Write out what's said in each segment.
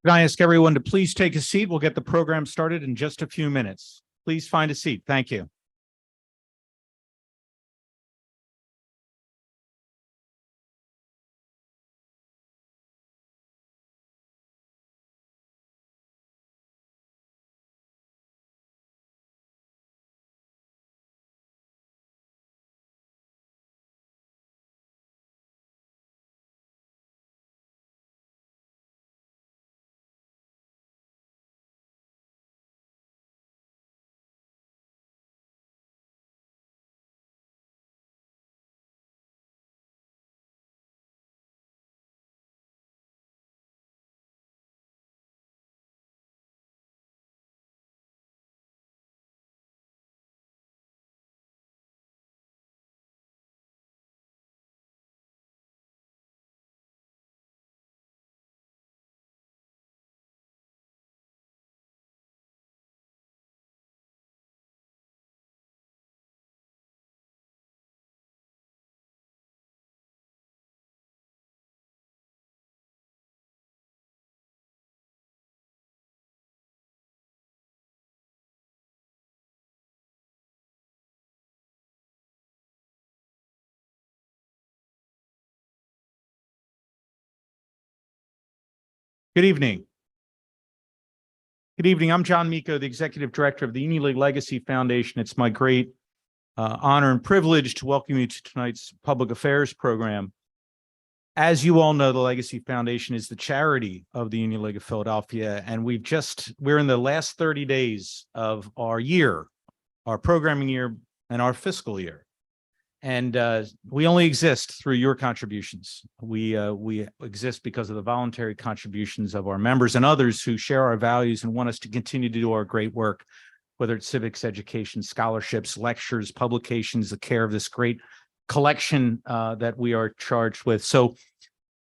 Can I ask everyone to please take a seat? We'll get the program started in just a few minutes. Please find a seat. Thank you. Good evening. Good evening. I'm John Miko, the Executive Director of the Union Legacy Foundation. It's my great honor and privilege to welcome you to tonight's Public Affairs program. As you all know, the Legacy Foundation is the charity of the Union League of Philadelphia, and we're in the last 30 days of our year, our programming year, and our fiscal year. And we only exist through your contributions. We exist because of the voluntary contributions of our members and others who share our values and want us to continue to do our great work, whether it's civics, education, scholarships, lectures, publications, the care of this great collection that we are charged with. So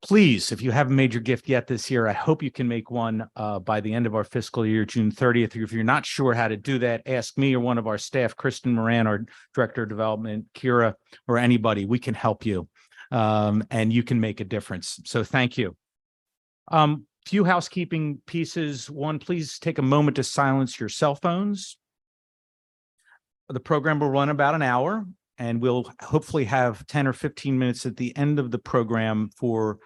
please, if you haven't made your gift yet this year, I hope you can make one by the end of our fiscal year, June 30th. If you're not sure how to do that, ask me or one of our staff, Kristen Moran, our Director of Development, Kira, or anybody. We can help you, and you can make a difference. So thank you. Few housekeeping pieces. One, please take a moment to silence your cell phones. The program will run about an hour, and we'll hopefully have 10 or 15 minutes at the end of the program for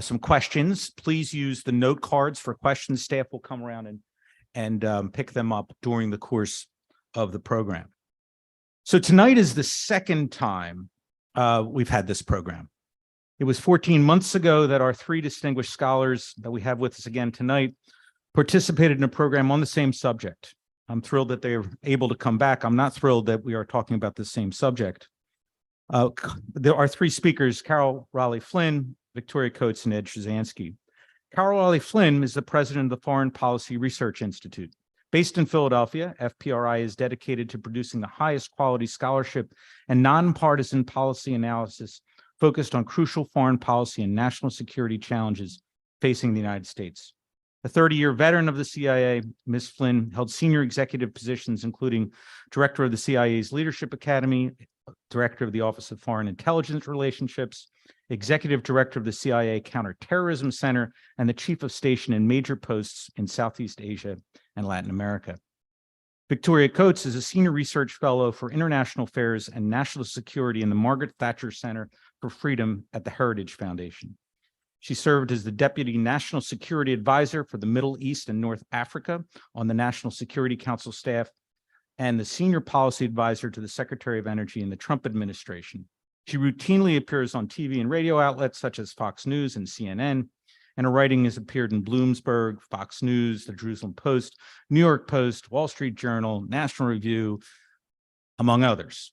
some questions. Please use the note cards for questions. Staff will come around and pick them up during the course of the program. So tonight is the second time we've had this program. It was 14 months ago that our three distinguished scholars that we have with us again tonight participated in a program on the same subject. I'm thrilled that they're able to come back. I'm not thrilled that we are talking about the same subject. There are three speakers: Rollie Flynn, Victoria Coates, and Ed Turzanski. Rollie Flynn is the president of the Foreign Policy Research Institute. Based in Philadelphia, FPRI is dedicated to producing the highest quality scholarship and nonpartisan policy analysis focused on crucial foreign policy and national security challenges facing the United States. A 30-year veteran of the CIA, Ms. Flynn held senior executive positions, including director of the CIA's Leadership Academy, Director of the Office of Foreign Intelligence Relationships, Executive Director of the CIA Counterterrorism Center, and the Chief of Station in major posts in Southeast Asia and Latin America. Victoria Coates is a Senior Research Fellow for International Affairs and National Security in the Margaret Thatcher Center for Freedom at the Heritage Foundation. She served as the Deputy National Security Advisor for the Middle East and North Africa on the National Security Council staff and the Senior Policy Advisor to the Secretary of Energy in the Trump administration. She routinely appears on TV and radio outlets such as Fox News and CNN, and her writing has appeared in Bloomberg, Fox News, the Jerusalem Post, New York Post, Wall Street Journal, National Review, among others.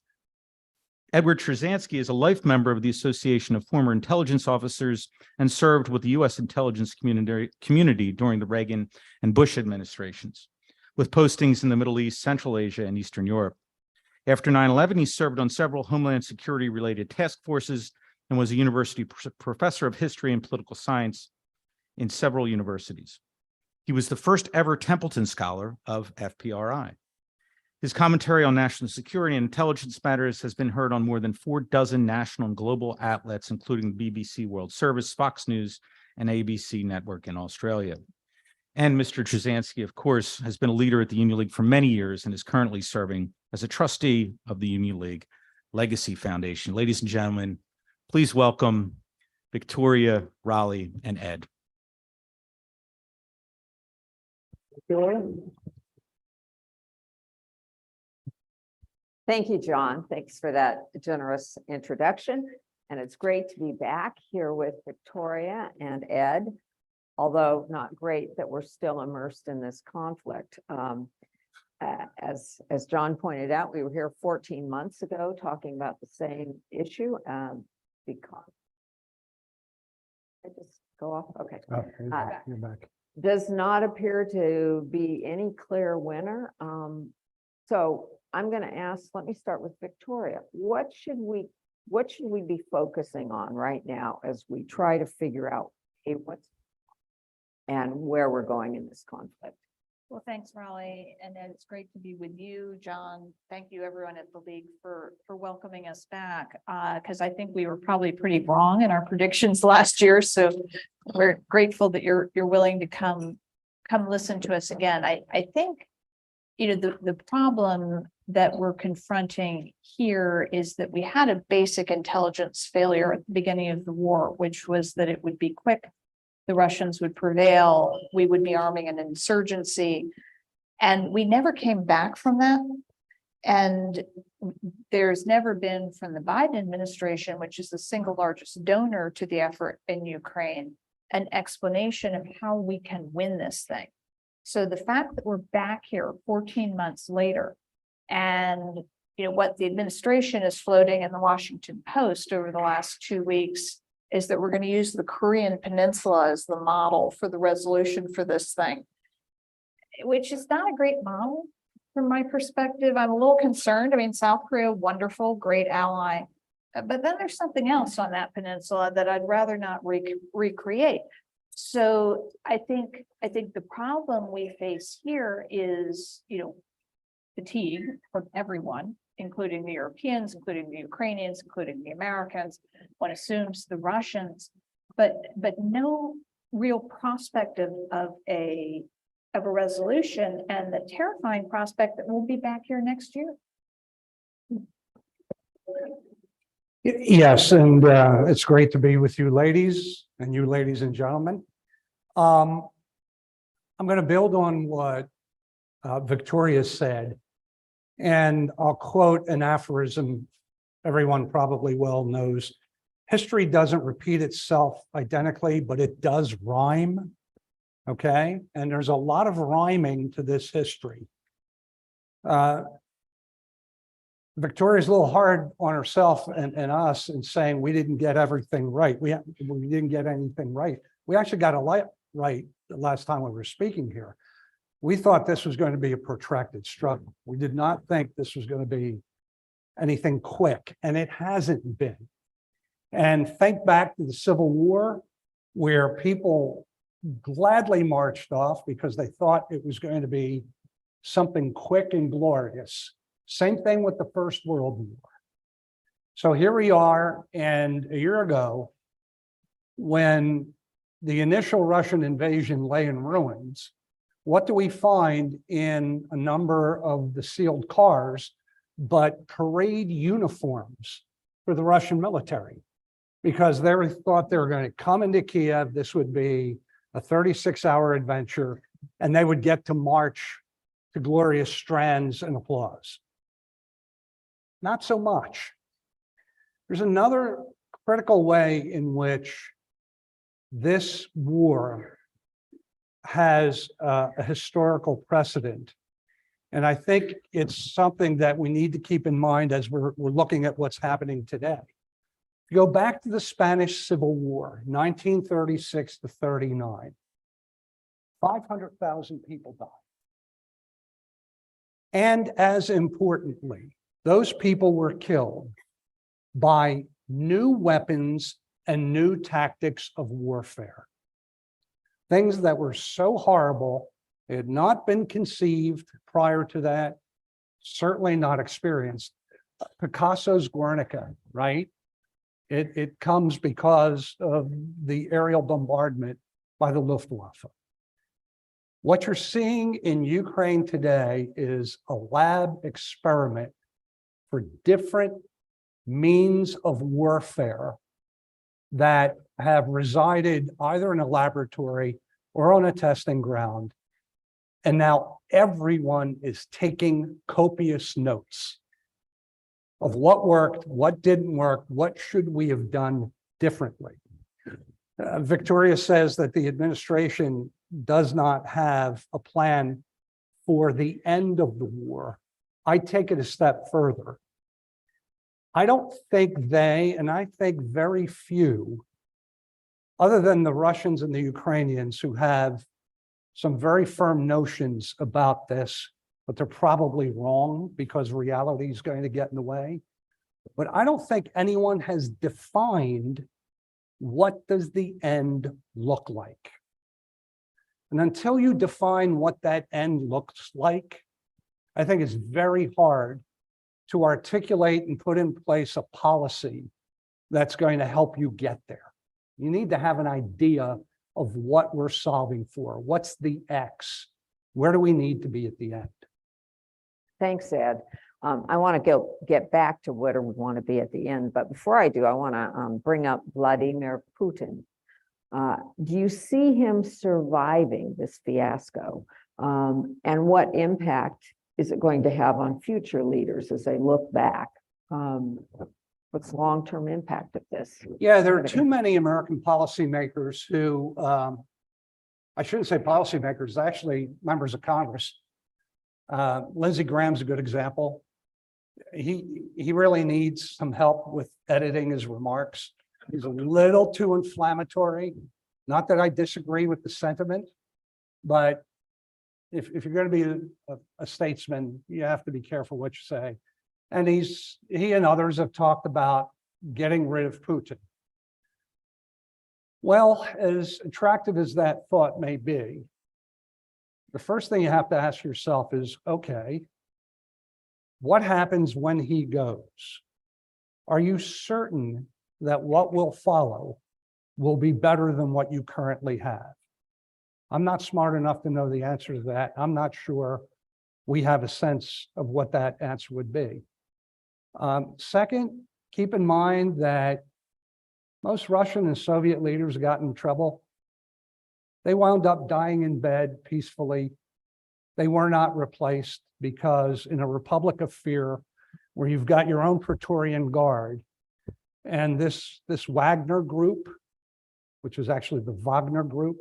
Edward Turzanski is a life member of the Association of Former Intelligence Officers and served with the U.S. intelligence community during the Reagan and Bush administrations, with postings in the Middle East, Central Asia, and Eastern Europe. After 9/11, he served on several Homeland Security-related task forces and was a university professor of history and political science in several universities. He was the first ever Templeton Scholar of FPRI. His commentary on national security and intelligence matters has been heard on more than 4 national and global outlets, including the BBC World Service, Fox News, and ABC Network in Australia. And Mr. Turzanski, of course, has been a leader at the Union League for many years and is currently serving as a trustee of the Union League Legacy Foundation. Ladies and gentlemen, please welcome Victoria, Rollie, and Ed. Thank you, John. Thanks for that generous introduction. And it's great to be back here with Victoria and Ed, although not great that we're still immersed in this conflict. As John pointed out, we were here 14 months ago talking about the same issue. Because I just go off. Okay. Oh, you're back. Does not appear to be any clear winner. So I'm going to ask, let me start with Victoria. What should we be focusing on right now as we try to figure out what's and where we're going in this conflict? Well, thanks, Rollie, and it's great to be with you, John. Thank you, everyone at the League, for welcoming us back, because I think we were probably pretty wrong in our predictions last year. So we're grateful that you're willing to come listen to us again. I think, the problem that we're confronting here is that we had a basic intelligence failure at the beginning of the war, which was that it would be quick. The Russians would prevail, we would be arming an insurgency, and we never came back from that. And there's never been, from the Biden administration, which is the single largest donor to the effort in Ukraine, an explanation of how we can win this thing. So the fact that we're back here 14 months later, and what the administration is floating in the Washington Post over the last 2 weeks is that we're going to use the Korean Peninsula as the model for the resolution for this thing, which is not a great model from my perspective. I'm a little concerned. I mean, South Korea, wonderful, great ally, but then there's something else on that peninsula that I'd rather not recreate. So I think the problem we face here is, fatigue from everyone, including the Europeans, including the Ukrainians, including the Americans. One assumes the Russians, but no real prospect of a resolution, and the terrifying prospect that we'll be back here next year. Yes, and it's great to be with you ladies and you ladies and gentlemen. I'm going to build on what Victoria said, and I'll quote an aphorism everyone probably well knows. History doesn't repeat itself identically, but it does rhyme, okay? And there's a lot of rhyming to this history. Victoria's a little hard on herself and us in saying we didn't get everything right. We didn't get anything right. We actually got a lot right the last time we were speaking here. We thought this was going to be a protracted struggle. We did not think this was going to be anything quick, and it hasn't been. And think back to the Civil War, where people gladly marched off because they thought it was going to be something quick and glorious. Same thing with the First World War. So here we are, and a year ago, when the initial Russian invasion lay in ruins, what do we find in a number of the sealed cars but parade uniforms for the Russian military? Because they thought they were going to come into Kiev. This would be a 36-hour adventure, and they would get to march to glorious strands and applause. Not so much. There's another critical way in which this war has a historical precedent. And I think it's something that we need to keep in mind as we're looking at what's happening today. If you go back to the Spanish Civil War, 1936 to 39, 500,000 people died. And as importantly, those people were killed by new weapons and new tactics of warfare. Things that were so horrible, they had not been conceived prior to that, certainly not experienced. Picasso's Guernica, right? It comes because of the aerial bombardment by the Luftwaffe. What you're seeing in Ukraine today is a lab experiment for different means of warfare that have resided either in a laboratory or on a testing ground. And now everyone is taking copious notes of what worked, what didn't work, what should we have done differently. Victoria says that the administration does not have a plan for the end of the war. I take it a step further. I don't think they, and I think very few, other than the Russians and the Ukrainians who have some very firm notions about this, but they're probably wrong because reality is going to get in the way. But I don't think anyone has defined what does the end look like. And until you define what that end looks like, I think it's very hard to articulate and put in place a policy that's going to help you get there. You need to have an idea of what we're solving for. What's the X? Where do we need to be at the end? Thanks, Ed. I want to get back to where we want to be at the end. But before I do, I want to bring up Vladimir Putin. Do you see him surviving this fiasco? And what impact is it going to have on future leaders as they look back? What's the long-term impact of this? Yeah, there are too many American policymakers who, I shouldn't say policymakers, actually members of Congress. Lindsey Graham's a good example. He really needs some help with editing his remarks. He's a little too inflammatory. Not that I disagree with the sentiment, but if you're going to be a statesman, you have to be careful what you say. And he and others have talked about getting rid of Putin. Well, as attractive as that thought may be, the first thing you have to ask yourself is, okay, what happens when he goes? Are you certain that what will follow will be better than what you currently have? I'm not smart enough to know the answer to that. I'm not sure we have a sense of what that answer would be. Second, keep in mind that most Russian and Soviet leaders got in trouble. They wound up dying in bed peacefully. They were not replaced because in a republic of fear, where you've got your own Praetorian Guard, and this Wagner group, which is actually the Wagner group,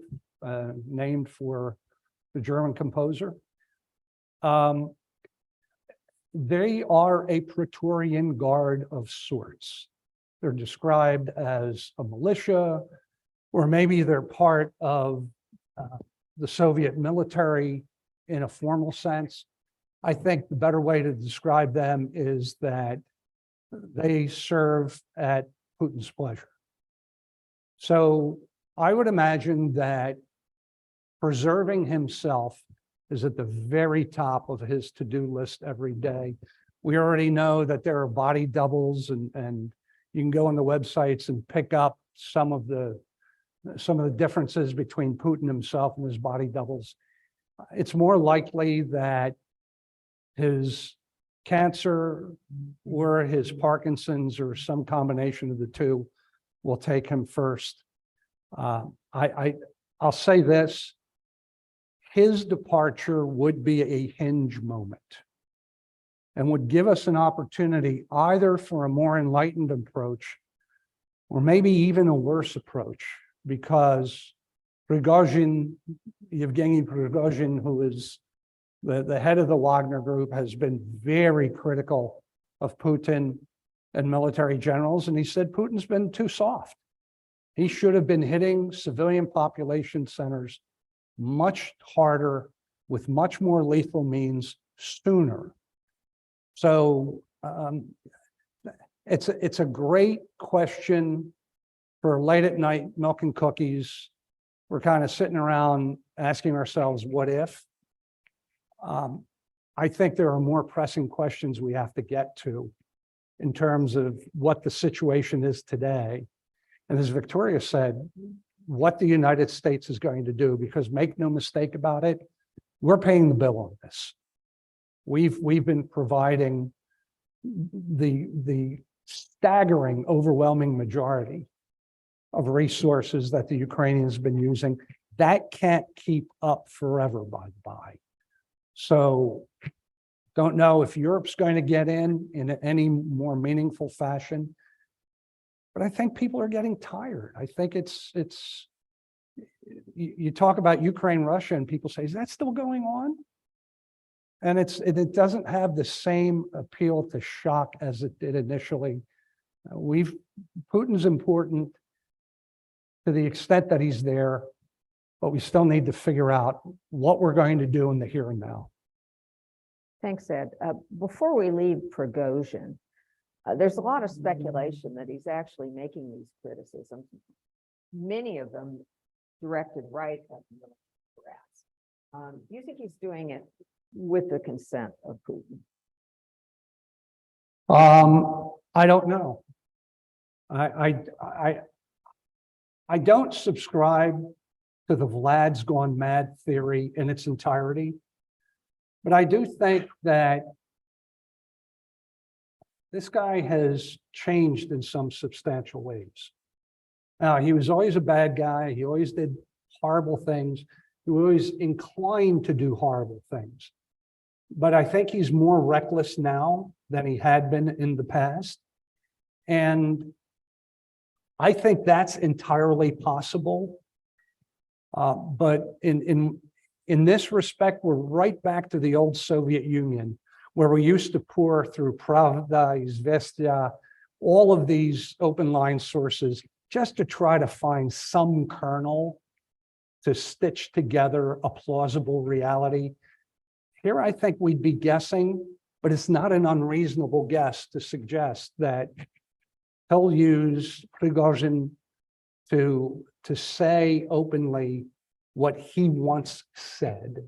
named for the German composer, they are a Praetorian Guard of sorts. They're described as a militia, or maybe they're part of the Soviet military in a formal sense. I think the better way to describe them is that they serve at Putin's pleasure. So I would imagine that preserving himself is at the very top of his to-do list every day. We already know that there are body doubles and you can go on the websites and pick up some of the differences between Putin himself and his body doubles. It's more likely that his cancer or his Parkinson's or some combination of the two will take him first. I'll say this, his departure would be a hinge moment and would give us an opportunity either for a more enlightened approach or maybe even a worse approach, because Prigozhin, Yevgeny Prigozhin, who is the head of the Wagner Group, has been very critical of Putin and military generals. And he said Putin's been too soft. He should have been hitting civilian population centers much harder with much more lethal means sooner. So it's a great question for late at night milk and cookies. We're kind of sitting around asking ourselves, what if? I think there are more pressing questions we have to get to in terms of what the situation is today. And as Victoria said, what the United States is going to do, because make no mistake about it, we're paying the bill on this. We've been providing the staggering, overwhelming majority of resources that the Ukrainians have been using. That can't keep up forever, by the by. So don't know if Europe's going to get in any more meaningful fashion, but I think people are getting tired. I think you talk about Ukraine, Russia, and people say, is that still going on? And it doesn't have the same appeal to shock as it did initially. Putin's important to the extent that he's there, but we still need to figure out what we're going to do in the here and now. Thanks, Ed. Before we leave Prigozhin, there's a lot of speculation that he's actually making these criticisms, many of them directed right at the military brass. Do you think he's doing it with the consent of Putin? I don't know. I don't subscribe to the Vlad's gone mad theory in its entirety, but I do think that this guy has changed in some substantial ways. Now, he was always a bad guy. He always did horrible things. He was always inclined to do horrible things. But I think he's more reckless now than he had been in the past. And I think that's entirely possible. But in this respect, we're right back to the old Soviet Union, where we used to pour through Pravda, Izvestia, all of these open line sources, just to try to find some kernel to stitch together a plausible reality. Here, I think we'd be guessing, but it's not an unreasonable guess to suggest that he'll use Prigozhin to say openly what he once said,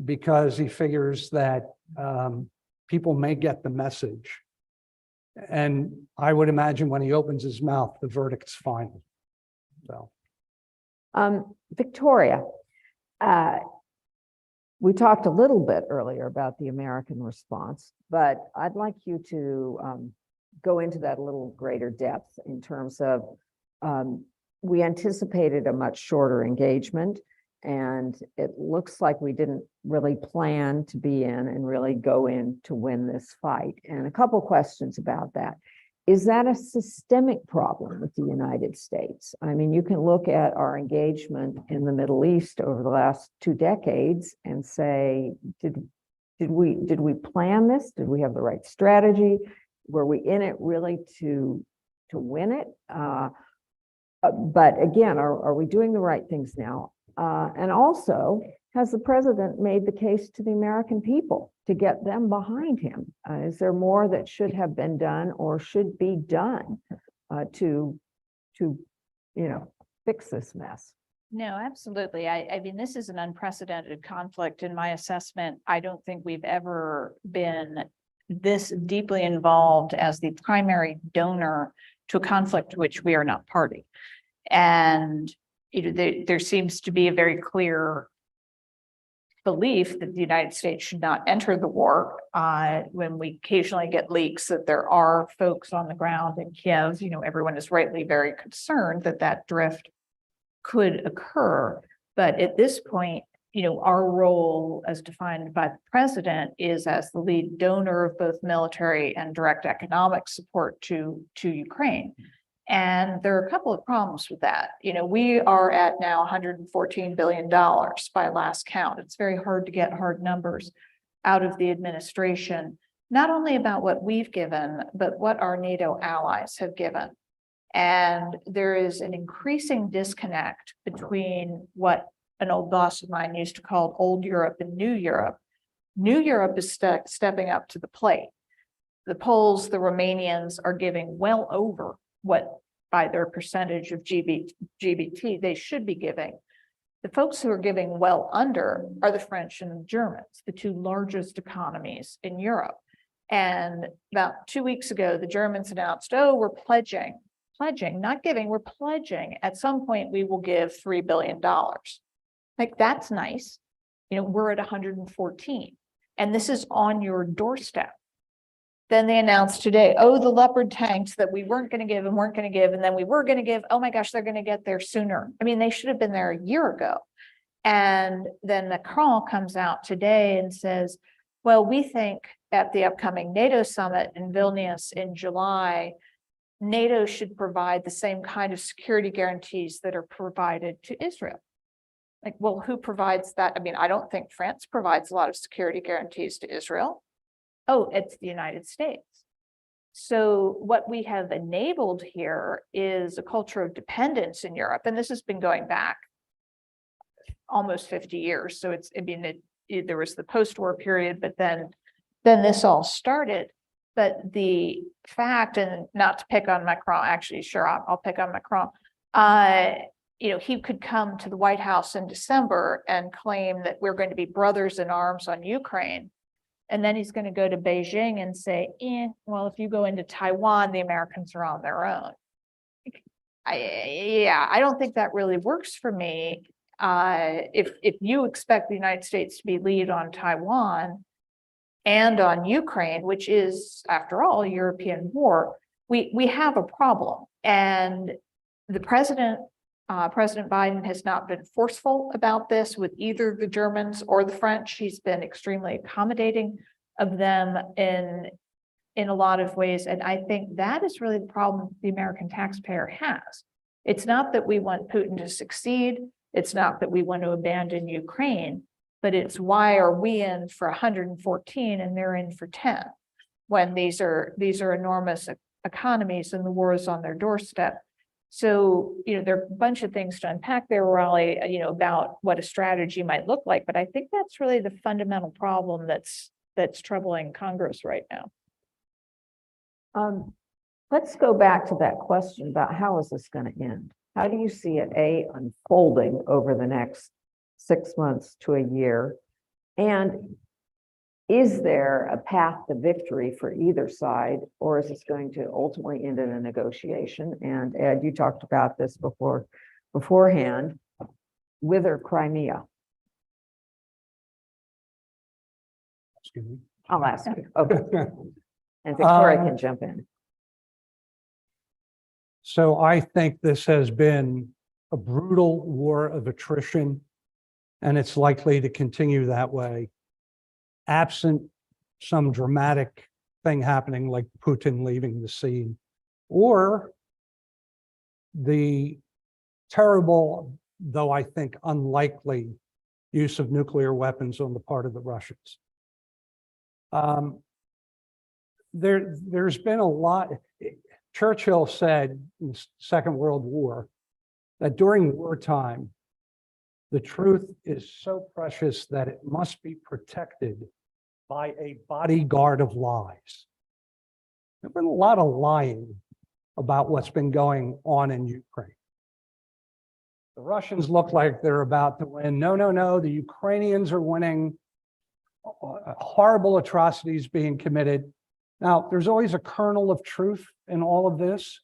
because he figures that people may get the message. And I would imagine when he opens his mouth, the verdict's final. So, Victoria, we talked a little bit earlier about the American response, but I'd like you to go into that a little greater depth in terms of we anticipated a much shorter engagement, and it looks like we didn't really plan to be in and really go in to win this fight. And a couple questions about that. Is that a systemic problem with the United States? I mean, you can look at our engagement in the Middle East over the last 2 decades and say, did we plan this? Did we have the right strategy? Were we in it really to win it? But again, are we doing the right things now? And also, has the president made the case to the American people to get them behind him? Is there more that should have been done or should be done to fix this mess? No, absolutely. I mean, this is an unprecedented conflict in my assessment. I don't think we've ever been this deeply involved as the primary donor to a conflict to which we are not party. And there seems to be a very clear belief that the United States should not enter the war. When we occasionally get leaks that there are folks on the ground in Kiev, everyone is rightly very concerned that that drift could occur. But at this point, our role as defined by the president is as the lead donor of both military and direct economic support to Ukraine. And there are a couple of problems with that. We are at now $114 billion by last count. It's very hard to get hard numbers out of the administration, not only about what we've given, but what our NATO allies have given. And there is an increasing disconnect between what an old boss of mine used to call old Europe and new Europe. New Europe is stepping up to the plate. The Poles, the Romanians are giving well over what by their percentage of GDP they should be giving. The folks who are giving well under are the French and the Germans, the two largest economies in Europe. And about 2 weeks ago, the Germans announced, oh, we're pledging, not giving, we're pledging. At some point, we will give $3 billion. Like, that's nice. We're at 114, and this is on your doorstep. Then they announced today, oh, the Leopard tanks that we weren't going to give and weren't going to give, and then we were going to give, oh my gosh, they're going to get there sooner. I mean, they should have been there a year ago. And then Macron comes out today and says, well, we think at the upcoming NATO summit in Vilnius in July, NATO should provide the same kind of security guarantees that are provided to Israel. Like, well, who provides that? I mean, I don't think France provides a lot of security guarantees to Israel. Oh, it's the United States. So what we have enabled here is a culture of dependence in Europe. And this has been going back almost 50 years. So there was the post-war period, but then this all started. But the fact, and not to pick on Macron, actually, sure, I'll pick on Macron. He could come to the White House in December and claim that we're going to be brothers in arms on Ukraine. And then he's going to go to Beijing and say, well, if you go into Taiwan, the Americans are on their own. I don't think that really works for me. If you expect the United States to be lead on Taiwan and on Ukraine, which is, after all, a European war, we have a problem. And the President Biden has not been forceful about this with either the Germans or the French. He's been extremely accommodating of them in a lot of ways. And I think that is really the problem the American taxpayer has. It's not that we want Putin to succeed. It's not that we want to abandon Ukraine, but it's why are we in for 114 and they're in for 10 when these are enormous economies and the war is on their doorstep. So, there are a bunch of things to unpack there, Rollie, about what a strategy might look like. But I think that's really the fundamental problem that's troubling Congress right now. Let's go back to that question about how is this going to end? How do you see it, unfolding over the next 6 months to a year? And is there a path to victory for either side, or is this going to ultimately end in a negotiation? And Ed, you talked about this beforehand, with or Crimea. Excuse me. I'll ask you. Okay. And Victoria can jump in. So I think this has been a brutal war of attrition, and it's likely to continue that way, absent some dramatic thing happening like Putin leaving the scene, or the terrible, though I think unlikely, use of nuclear weapons on the part of the Russians. There's been a lot. Churchill said in the Second World War that during wartime, the truth is so precious that it must be protected by a bodyguard of lies. There's been a lot of lying about what's been going on in Ukraine. The Russians look like they're about to win. No, the Ukrainians are winning. horrible atrocities being committed. Now, there's always a kernel of truth in all of this,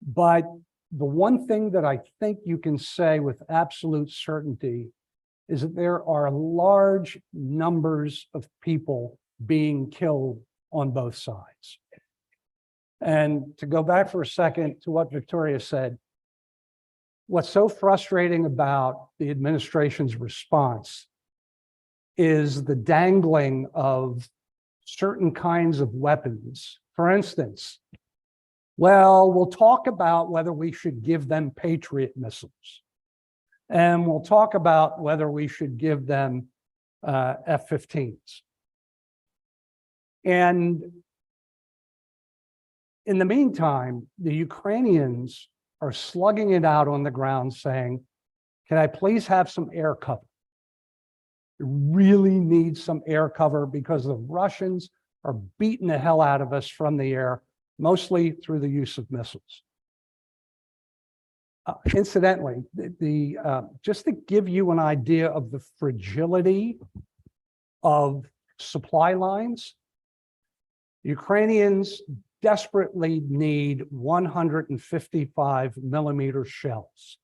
but the one thing that I think you can say with absolute certainty is that there are large numbers of people being killed on both sides. And to go back for a second to what Victoria said, what's so frustrating about the administration's response is the dangling of certain kinds of weapons. For instance, well, we'll talk about whether we should give them Patriot missiles. And we'll talk about whether we should give them F-15s. And in the meantime, the Ukrainians are slugging it out on the ground saying, can I please have some air cover? We really need some air cover because the Russians are beating the hell out of us from the air, mostly through the use of missiles. Incidentally, just to give you an idea of the fragility of supply lines, Ukrainians desperately need 155 millimeter shells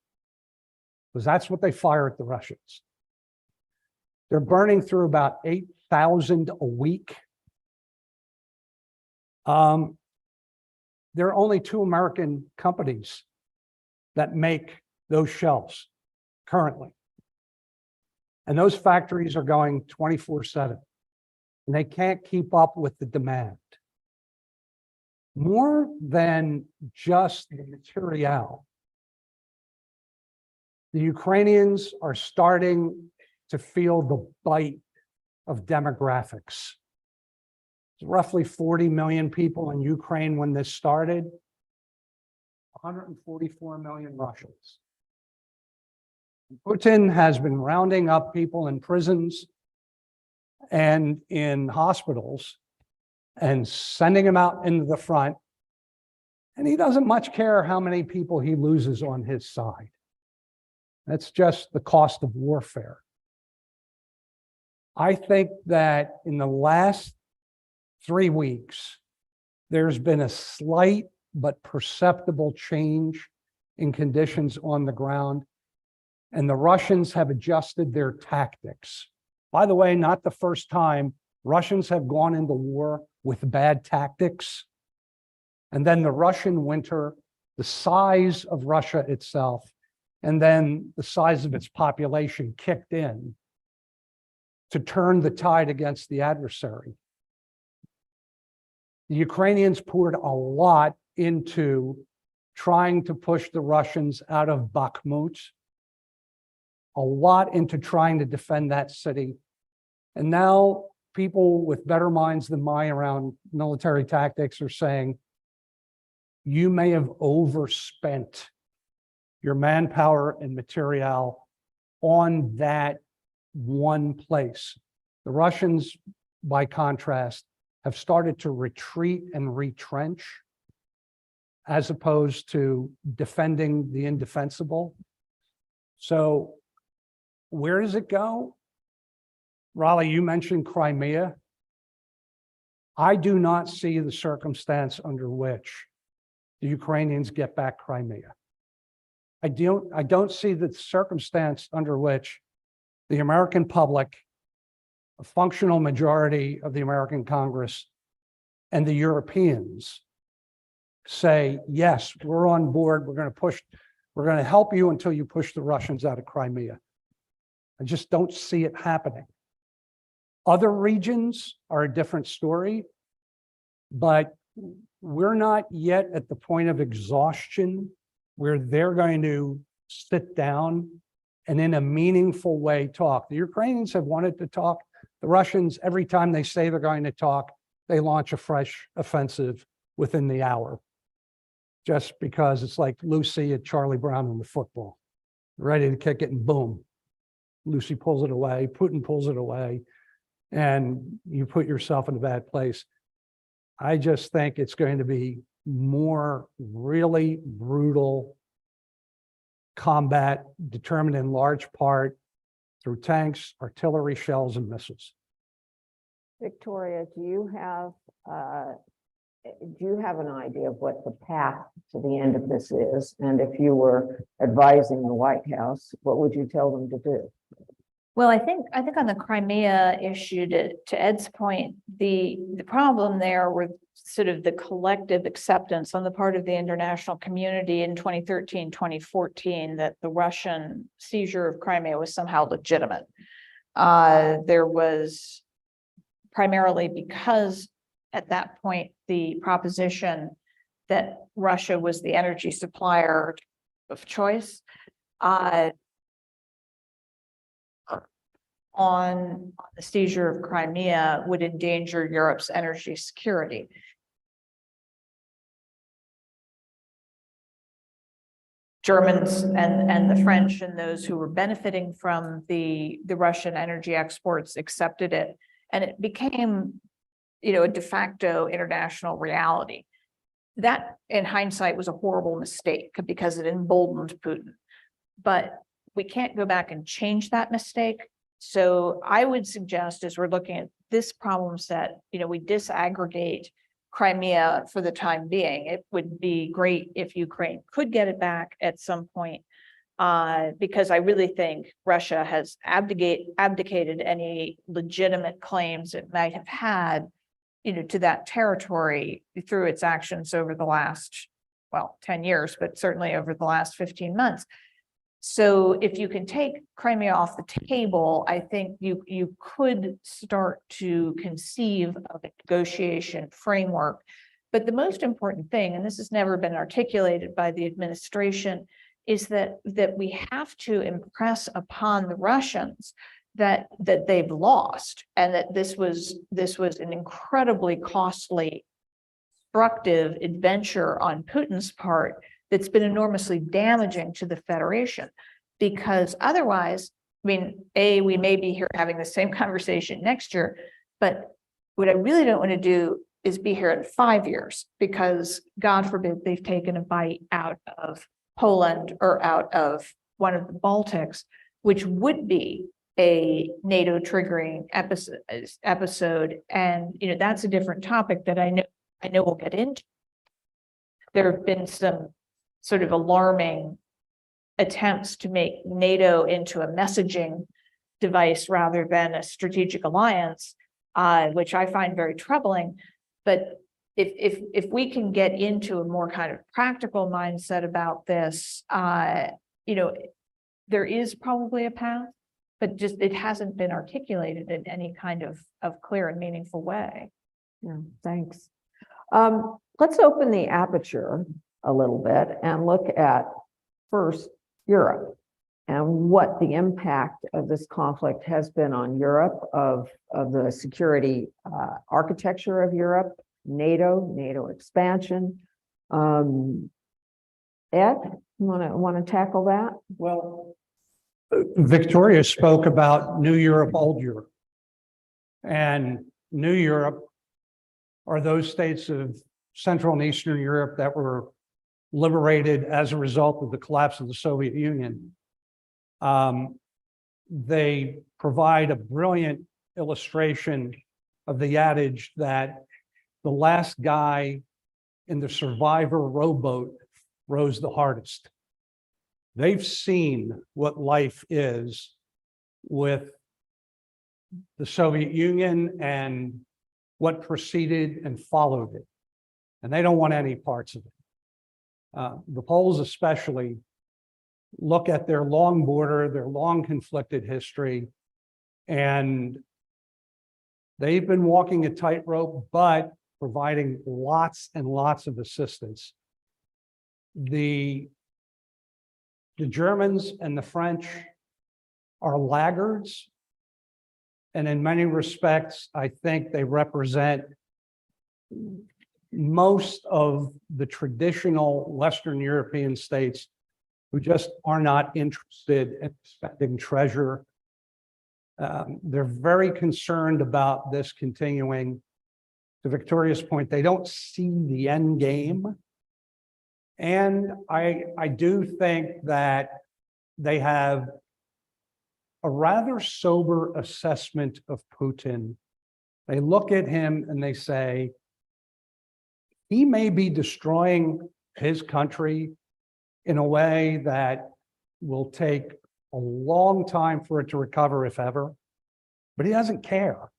because that's what they fire at the Russians. They're burning through about 8,000 a week. There are only 2 American companies that make those shells currently. And those factories are going 24/7, and they can't keep up with the demand. More than just the material, the Ukrainians are starting to feel the bite of demographics. There's roughly 40 million people in Ukraine when this started, 144 million Russians. Putin has been rounding up people in prisons and in hospitals and sending them out into the front. And he doesn't much care how many people he loses on his side. That's just the cost of warfare. I think that in the last 3 weeks, there's been a slight but perceptible change in conditions on the ground, and the Russians have adjusted their tactics. By the way, not the first time Russians have gone into war with bad tactics. And then the Russian winter, the size of Russia itself, and then the size of its population kicked in to turn the tide against the adversary. The Ukrainians poured a lot into trying to push the Russians out of Bakhmut, a lot into trying to defend that city. And now people with better minds than mine around military tactics are saying, you may have overspent your manpower and material on that one place. The Russians, by contrast, have started to retreat and retrench as opposed to defending the indefensible. So where does it go? Rollie, you mentioned Crimea. I do not see the circumstance under which the Ukrainians get back Crimea. I don't see the circumstance under which the American public, a functional majority of the American Congress, and the Europeans say, yes, we're on board, we're going to help you until you push the Russians out of Crimea. I just don't see it happening. Other regions are a different story, but we're not yet at the point of exhaustion where they're going to sit down and in a meaningful way talk. The Ukrainians have wanted to talk. The Russians, every time they say they're going to talk, they launch a fresh offensive within the hour. Just because it's like Lucy at Charlie Brown in the football, ready to kick it and boom, Lucy pulls it away, Putin pulls it away, and you put yourself in a bad place. I just think it's going to be more really brutal combat determined in large part through tanks, artillery, shells, and missiles. Victoria, do you have an idea of what the path to the end of this is? And if you were advising the White House, what would you tell them to do? Well, I think on the Crimea issue, to Ed's point, the problem there were sort of the collective acceptance on the part of the international community in 2013, 2014, that the Russian seizure of Crimea was somehow legitimate. There was primarily because at that point, the proposition that Russia was the energy supplier of choice on the seizure of Crimea would endanger Europe's energy security. Germans and the French and those who were benefiting from the Russian energy exports accepted it, and it became, a de facto international reality. That, in hindsight, was a horrible mistake because it emboldened Putin. But we can't go back and change that mistake. So I would suggest, as we're looking at this problem set, we disaggregate Crimea for the time being. It would be great if Ukraine could get it back at some point, because I really think Russia has abdicated any legitimate claims it might have had, to that territory through its actions over the last, 10 years, but certainly over the last 15 months. So if you can take Crimea off the table, I think you could start to conceive of a negotiation framework. But the most important thing, and this has never been articulated by the administration, is that we have to impress upon the Russians that they've lost, and that this was an incredibly costly, destructive adventure on Putin's part that's been enormously damaging to the Federation. Because otherwise, we may be here having the same conversation next year, but what I really don't want to do is be here in 5 years, because God forbid they've taken a bite out of Poland or out of one of the Baltics, which would be a NATO triggering episode. And that's a different topic that I know we'll get into. There have been some sort of alarming attempts to make NATO into a messaging device rather than a strategic alliance, which I find very troubling. But if we can get into a more kind of practical mindset about this, there is probably a path, but just it hasn't been articulated in any kind of clear and meaningful way. Yeah, thanks. Let's open the aperture a little bit and look at first Europe and what the impact of this conflict has been on Europe, of the security architecture of Europe, NATO expansion. Ed, you want to tackle that? Well, Victoria spoke about New Europe, Old Europe. And New Europe are those states of Central and Eastern Europe that were liberated as a result of the collapse of the Soviet Union. They provide a brilliant illustration of the adage that the last guy in the survivor rowboat rows the hardest. They've seen what life is with the Soviet Union and what preceded and followed it. And they don't want any parts of it. The Poles especially look at their long border, their long conflicted history, and they've been walking a tightrope, but providing lots and lots of assistance. The Germans and the French are laggards, and in many respects, I think they represent most of the traditional Western European states who just are not interested in spending treasure. They're very concerned about this continuing. To Victoria's point, they don't see the end game. And I do think that they have a rather sober assessment of Putin They look at him and they say, he may be destroying his country in a way that will take a long time for it to recover, if ever, but he doesn't care.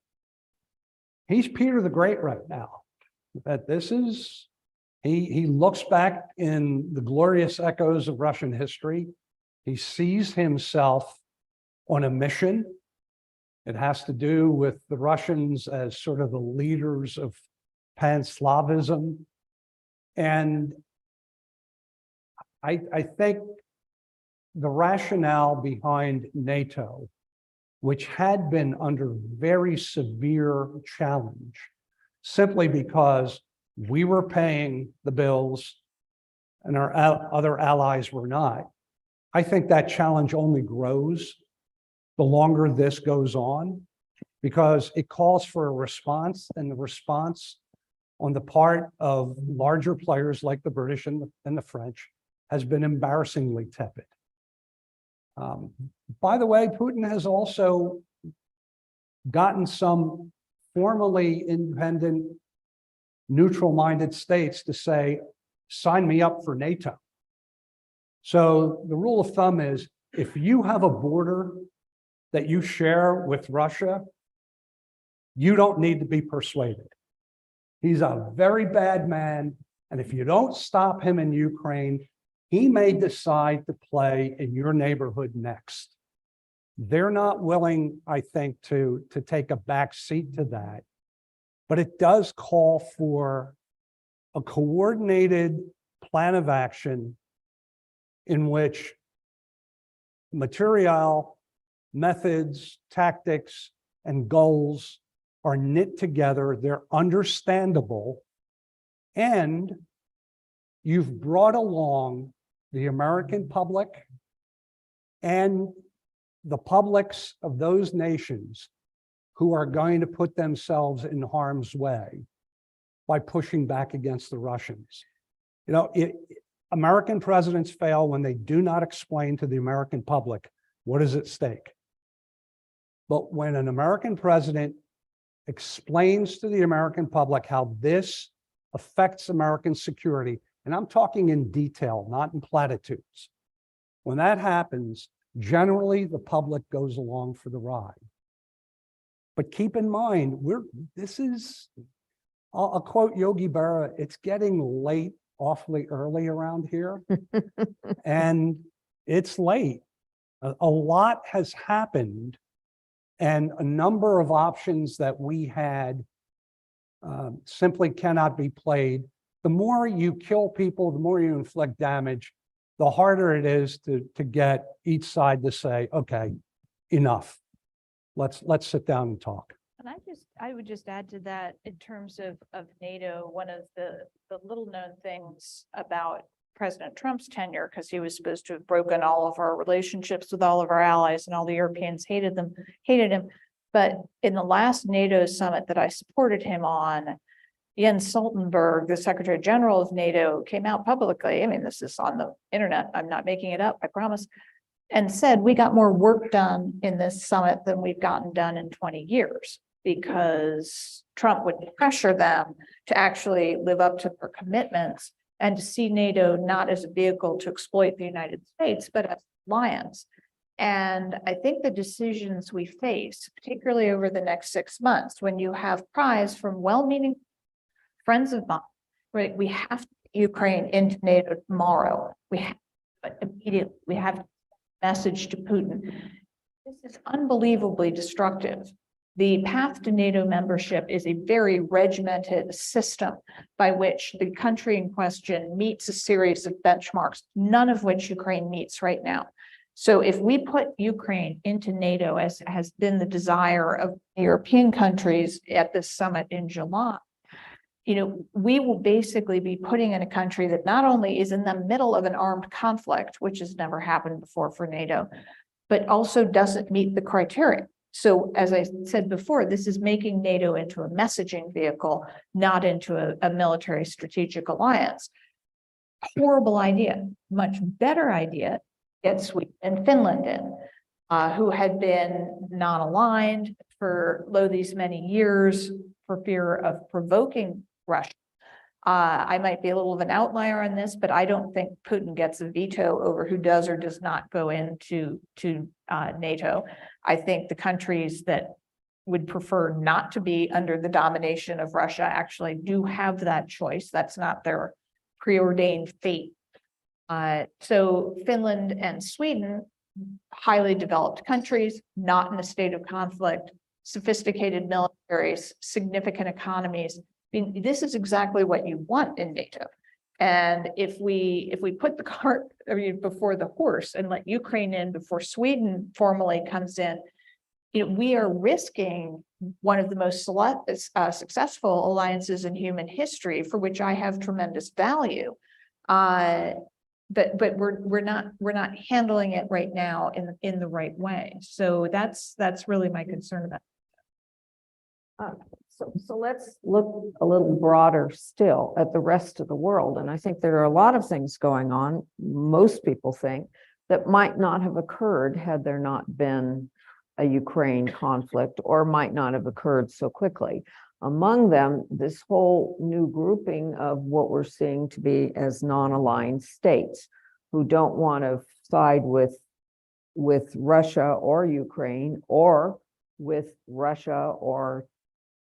He's Peter the Great right now. That this is, he looks back in the glorious echoes of Russian history. He sees himself on a mission. It has to do with the Russians as sort of the leaders of Pan-Slavism. And I think the rationale behind NATO, which had been under very severe challenge, simply because we were paying the bills and our other allies were not. I think that challenge only grows the longer this goes on, because it calls for a response, and the response on the part of larger players like the British and the French has been embarrassingly tepid. By the way, Putin has also gotten some formally independent, neutral-minded states to say, sign me up for NATO. So the rule of thumb is, if you have a border that you share with Russia, you don't need to be persuaded. He's a very bad man, and if you don't stop him in Ukraine, he may decide to play in your neighborhood next. They're not willing, I think, to take a back seat to that, but it does call for a coordinated plan of action in which material, methods, tactics, and goals are knit together. They're understandable, and you've brought along the American public and the publics of those nations who are going to put themselves in harm's way by pushing back against the Russians. You know, American presidents fail when they do not explain to the American public what is at stake. But when an American president explains to the American public how this affects American security, and I'm talking in detail, not in platitudes. When that happens, generally the public goes along for the ride. But keep in mind, I'll quote Yogi Berra, it's getting late awfully early around here. And it's late. A lot has happened, and a number of options that we had simply cannot be played. The more you kill people, the more you inflict damage, the harder it is to get each side to say, okay, enough. Let's sit down and talk. And I would just add to that, in terms of NATO, one of the little known things about President Trump's tenure, because he was supposed to have broken all of our relationships with all of our allies, and all the Europeans hated him. But in the last NATO summit that I supported him on, Jens Stoltenberg, the Secretary General of NATO, came out publicly, I mean, this is on the internet, I'm not making it up, I promise, and said, we got more work done in this summit than we've gotten done in 20 years, because Trump would pressure them to actually live up to their commitments and to see NATO not as a vehicle to exploit the United States, but as alliance. And I think the decisions we face, particularly over the next 6 months, when you have cries from well-meaning friends of mine, right? We have Ukraine into NATO tomorrow. We have immediately. We have a message to Putin. This is unbelievably destructive. The path to NATO membership is a very regimented system by which the country in question meets a series of benchmarks, none of which Ukraine meets right now. So if we put Ukraine into NATO, as has been the desire of European countries at this summit in July, you know, we will basically be putting in a country that not only is in the middle of an armed conflict, which has never happened before for NATO, but also doesn't meet the criteria. So as I said before, this is making NATO into a messaging vehicle, not into a military strategic alliance. Horrible idea. Much better idea, get Sweden and Finland in, who had been non-aligned, for these many years for fear of provoking Russia. I might be a little of an outlier on this, but I don't think Putin gets a veto over who does or does not go into NATO. I think the countries that would prefer not to be under the domination of Russia actually do have that choice. That's not their preordained fate. So Finland and Sweden, highly developed countries, not in a state of conflict, sophisticated militaries, significant economies. I mean, this is exactly what you want in NATO. And if we put the cart before the horse and let Ukraine in before Sweden formally comes in, we are risking one of the most successful alliances in human history, for which I have tremendous value. But we're not handling it right now in the right way. So that's really my concern about it. So let's look a little broader still at the rest of the world. And I think there are a lot of things going on, most people think, that might not have occurred had there not been a Ukraine conflict, or might not have occurred so quickly. Among them, this whole new grouping of what we're seeing to be as non-aligned states who don't want to side with Russia or Ukraine, or with Russia or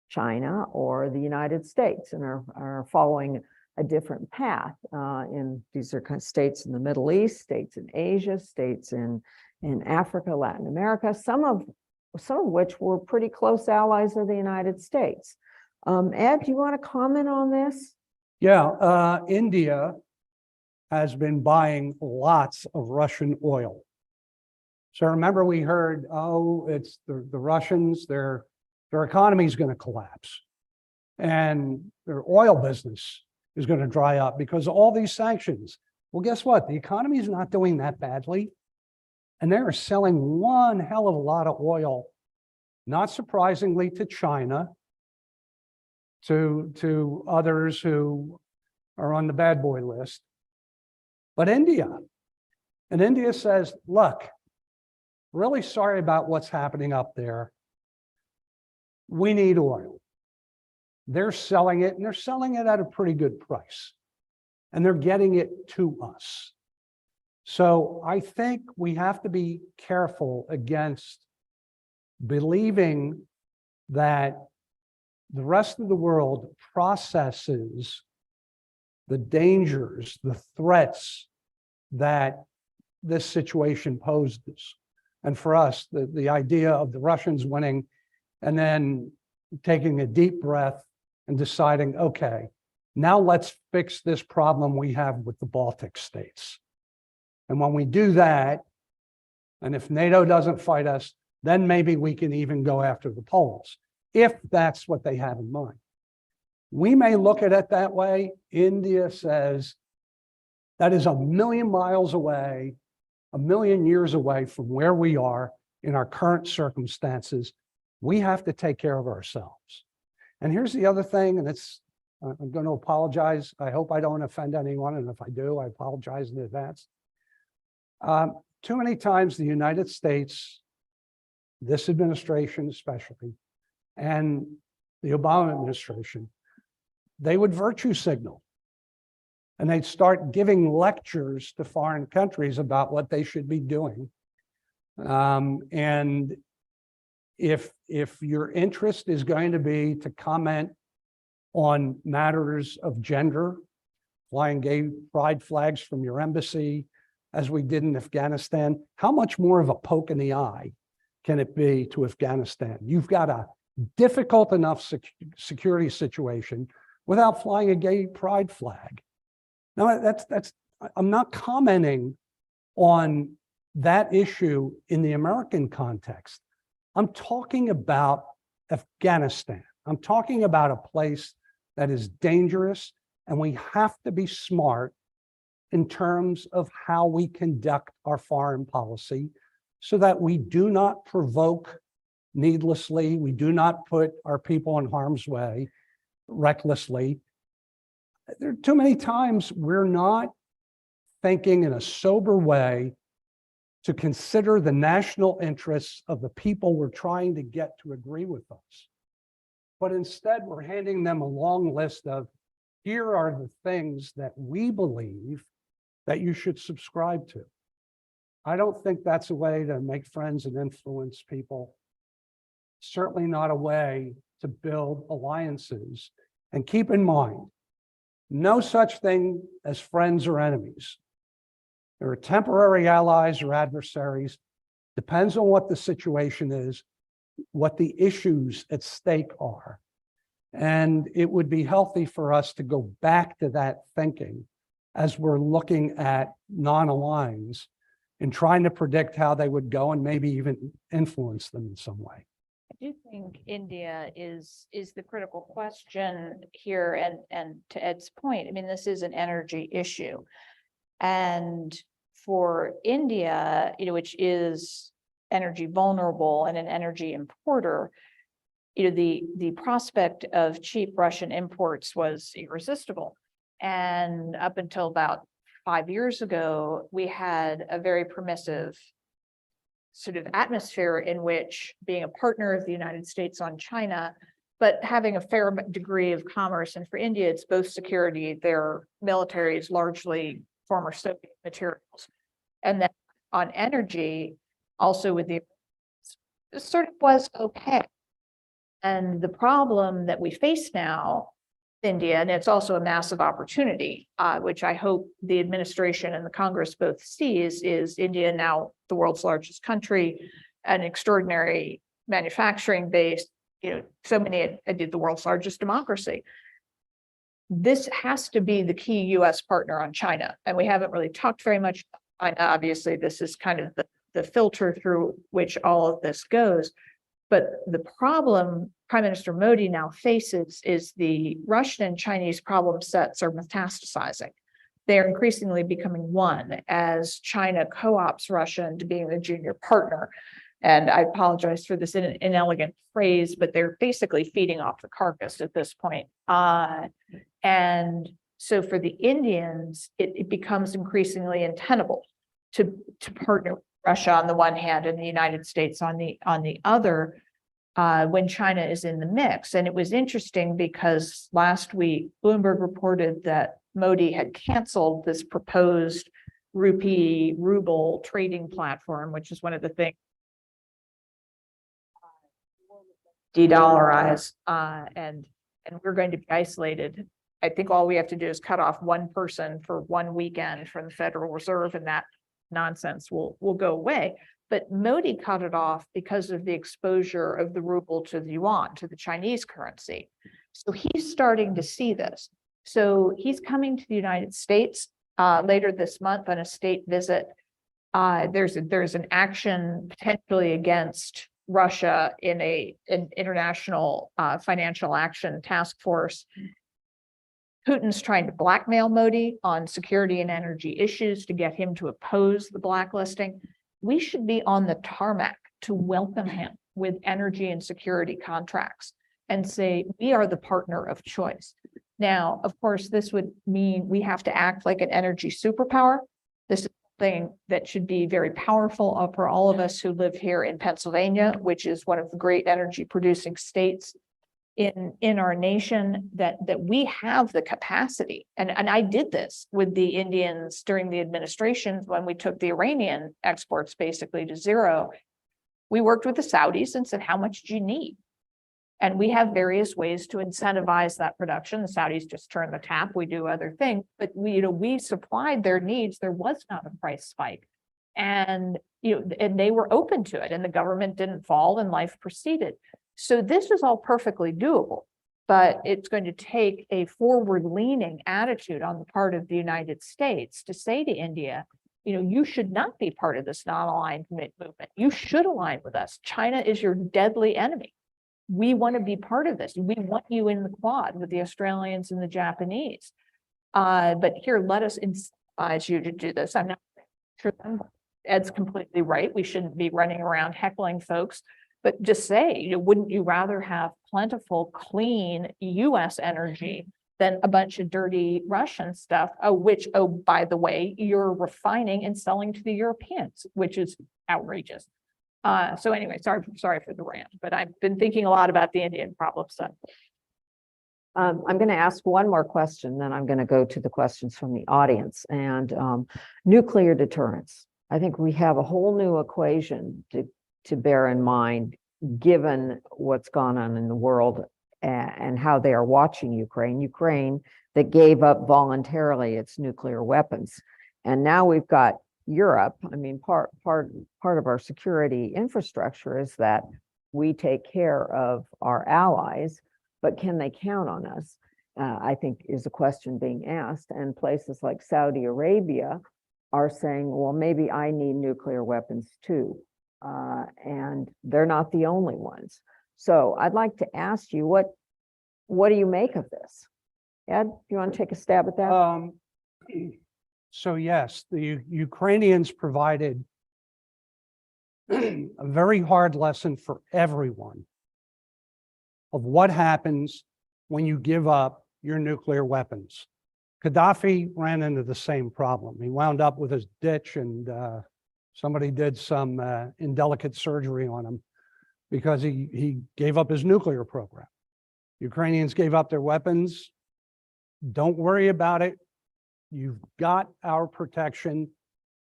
China or the United States, and are following a different path. These are kind of states in the Middle East, states in Asia, states in Africa, Latin America, some of which were pretty close allies of the United States. Ed, do you want to comment on this? Yeah, India has been buying lots of Russian oil. So remember we heard, oh, it's the Russians, their economy is going to collapse and their oil business is going to dry up because of all these sanctions. Well, guess what? The economy is not doing that badly. And they're selling one hell of a lot of oil, not surprisingly, to China, to others who are on the bad boy list. But India, and India says, look, really sorry about what's happening up there. We need oil. They're selling it, and they're selling it at a pretty good price. And they're getting it to us. So I think we have to be careful against believing that the rest of the world processes the dangers, the threats that this situation poses. And for us, the idea of the Russians winning and then taking a deep breath and deciding, okay, now let's fix this problem we have with the Baltic states. And when we do that, and if NATO doesn't fight us, then maybe we can even go after the Poles, if that's what they have in mind. We may look at it that way. India says that is 1,000,000 miles away, 1,000,000 years away from where we are in our current circumstances. We have to take care of ourselves. And here's the other thing, and I'm going to apologize. I hope I don't offend anyone, and if I do, I apologize in advance. Too many times the United States, this administration especially, and the Obama administration, they would virtue signal. And they'd start giving lectures to foreign countries about what they should be doing. And if your interest is going to be to comment on matters of gender, flying gay pride flags from your embassy, as we did in Afghanistan, how much more of a poke in the eye can it be to Afghanistan? You've got a difficult enough security situation without flying a gay pride flag. Now, I'm not commenting on that issue in the American context. I'm talking about Afghanistan. I'm talking about a place that is dangerous, and we have to be smart in terms of how we conduct our foreign policy so that we do not provoke needlessly, we do not put our people in harm's way recklessly. There are too many times we're not thinking in a sober way to consider the national interests of the people we're trying to get to agree with us. But instead, we're handing them a long list of, here are the things that we believe that you should subscribe to. I don't think that's a way to make friends and influence people. Certainly not a way to build alliances. And keep in mind, no such thing as friends or enemies. There are temporary allies or adversaries. Depends on what the situation is, what the issues at stake are. And it would be healthy for us to go back to that thinking as we're looking at non-aligns and trying to predict how they would go and maybe even influence them in some way. I do think India is the critical question here, and to Ed's point, I mean, this is an energy issue. And for India, which is energy vulnerable and an energy importer, the prospect of cheap Russian imports was irresistible. And up until about 5 years ago, we had a very permissive sort of atmosphere in which being a partner of the United States on China, but having a fair degree of commerce. And for India, it's both security, their military is largely former Soviet materials. And then on energy, also with the, it sort of was okay. And the problem that we face now, India, and it's also a massive opportunity, which I hope the administration and the Congress both sees, is India now the world's largest country, an extraordinary manufacturing base, so many, the world's largest democracy. This has to be the key US partner on China. And we haven't really talked very much about China. Obviously, this is kind of the filter through which all of this goes. But the problem Prime Minister Modi now faces is the Russian and Chinese problem sets are metastasizing. They're increasingly becoming one as China co-opts Russia into being the junior partner. And I apologize for this inelegant phrase, but they're basically feeding off the carcass at this point. And so for the Indians, it becomes increasingly untenable to partner with Russia on the one hand and the United States on the other, when China is in the mix. And it was interesting because last week, Bloomberg reported that Modi had canceled this proposed ruble trading platform, which is one of the things de-dollarize, and we're going to be isolated. I think all we have to do is cut off one person for one weekend from the Federal Reserve, and that nonsense will go away. But Modi cut it off because of the exposure of the ruble to the yuan, to the Chinese currency. So he's starting to see this. So he's coming to the United States later this month on a state visit. There's an action potentially against Russia in an international financial action task force. Putin's trying to blackmail Modi on security and energy issues to get him to oppose the blacklisting. We should be on the tarmac to welcome him with energy and security contracts and say, we are the partner of choice. Now, of course, this would mean we have to act like an energy superpower. This is something that should be very powerful for all of us who live here in Pennsylvania, which is one of the great energy producing states in our nation, that we have the capacity. And I did this with the Indians during the administration when we took the Iranian exports basically to zero. We worked with the Saudis and said, how much do you need? And we have various ways to incentivize that production. The Saudis just turn the tap, we do other things, but we supplied their needs. There was not a price spike. And and they were open to it, and the government didn't fall and life proceeded. So this is all perfectly doable, but it's going to take a forward-leaning attitude on the part of the United States to say to India, you should not be part of this non-aligned movement. You should align with us. China is your deadly enemy. We want to be part of this. We want you in the Quad with the Australians and the Japanese. But here, let us incentivize you to do this. I'm not sure Ed's completely right. We shouldn't be running around heckling folks. But just say, wouldn't you rather have plentiful, clean US energy than a bunch of dirty Russian stuff, which, oh, by the way, you're refining and selling to the Europeans, which is outrageous. So anyway, sorry for the rant, but I've been thinking a lot about the Indian problem. So I'm going to ask one more question, then I'm going to go to the questions from the audience. And nuclear deterrence. I think we have a whole new equation to bear in mind, given what's gone on in the world and how they are watching Ukraine that gave up voluntarily its nuclear weapons. And now we've got Europe. I mean, part of our security infrastructure is that we take care of our allies, but can they count on us? I think is a question being asked. And places like Saudi Arabia are saying, well, maybe I need nuclear weapons too. And they're not the only ones. So I'd like to ask you, what do you make of this? Ed, do you want to take a stab at that? So yes, the Ukrainians provided a very hard lesson for everyone of what happens when you give up your nuclear weapons. Gaddafi ran into the same problem. He wound up with his ditch, and somebody did some indelicate surgery on him because he gave up his nuclear program. Ukrainians gave up their weapons. Don't worry about it. You've got our protection.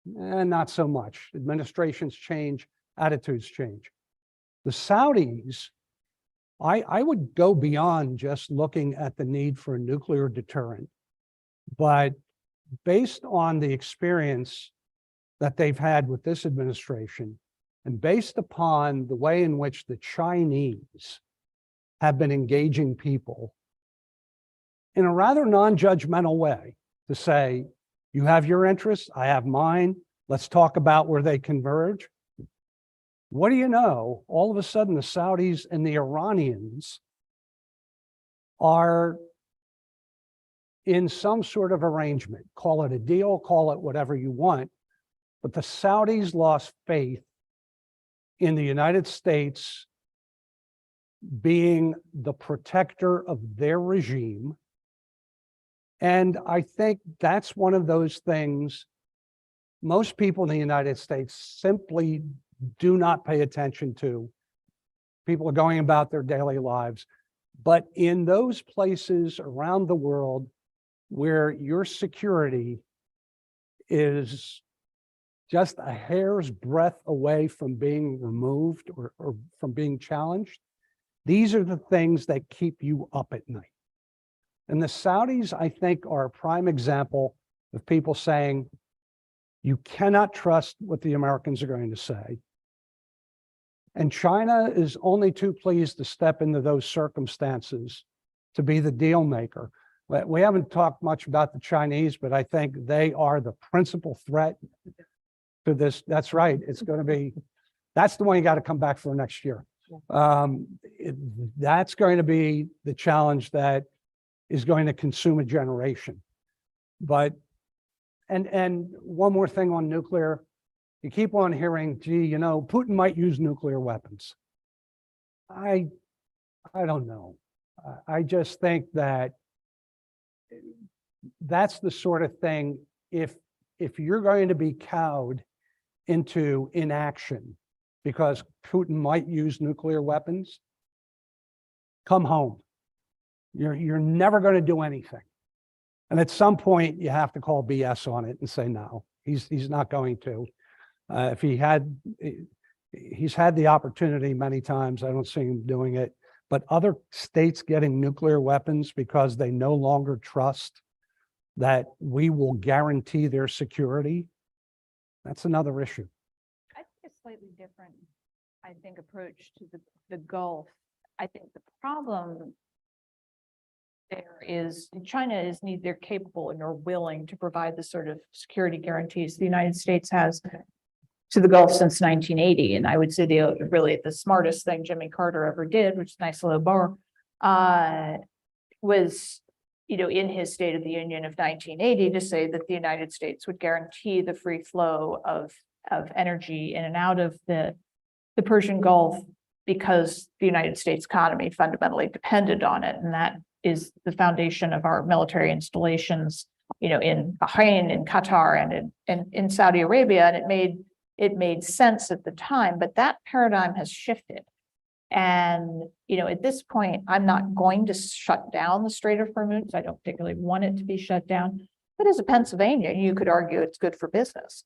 Not so much. Administrations change, attitudes change. The Saudis, I would go beyond just looking at the need for a nuclear deterrent, but based on the experience that they've had with this administration, and based upon the way in which the Chinese have been engaging people in a rather non-judgmental way, to say, you have your interests, I have mine, let's talk about where they converge. What do you know? All of a sudden, the Saudis and the Iranians are in some sort of arrangement. Call it a deal, call it whatever you want. But the Saudis lost faith in the United States being the protector of their regime. And I think that's one of those things most people in the United States simply do not pay attention to. People are going about their daily lives. But in those places around the world where your security is just a hair's breadth away from being removed or from being challenged, these are the things that keep you up at night. And the Saudis, I think, are a prime example of people saying, you cannot trust what the Americans are going to say. And China is only too pleased to step into those circumstances to be the deal maker. We haven't talked much about the Chinese, but I think they are the principal threat to this. That's right. It's going to be, that's the one you got to come back for next year. That's going to be the challenge that is going to consume a generation. But, and one more thing on nuclear, you keep on hearing, gee, you know, Putin might use nuclear weapons. I don't know. I just think that that's the sort of thing, if you're going to be cowed into inaction because Putin might use nuclear weapons, come home. You're never going to do anything. And at some point you have to call BS on it and say, no, he's not going to. If he's had the opportunity many times, I don't see him doing it. But other states getting nuclear weapons because they no longer trust that we will guarantee their security, that's another issue. I think a slightly different, approach to the Gulf. I think the problem there is China is neither capable nor willing to provide the sort of security guarantees the United States has to the Gulf since 1980. And I would say really the smartest thing Jimmy Carter ever did, which is nice little bar, was, in his State of the Union of 1980 to say that the United States would guarantee the free flow of energy in and out of the Persian Gulf because the United States economy fundamentally depended on it. And that is the foundation of our military installations, in Bahrain, in Qatar, and in Saudi Arabia. And it made sense at the time, but that paradigm has shifted. And, at this point, I'm not going to shut down the Strait of Hormuz. I don't particularly want it to be shut down. But as a Pennsylvania, you could argue it's good for business,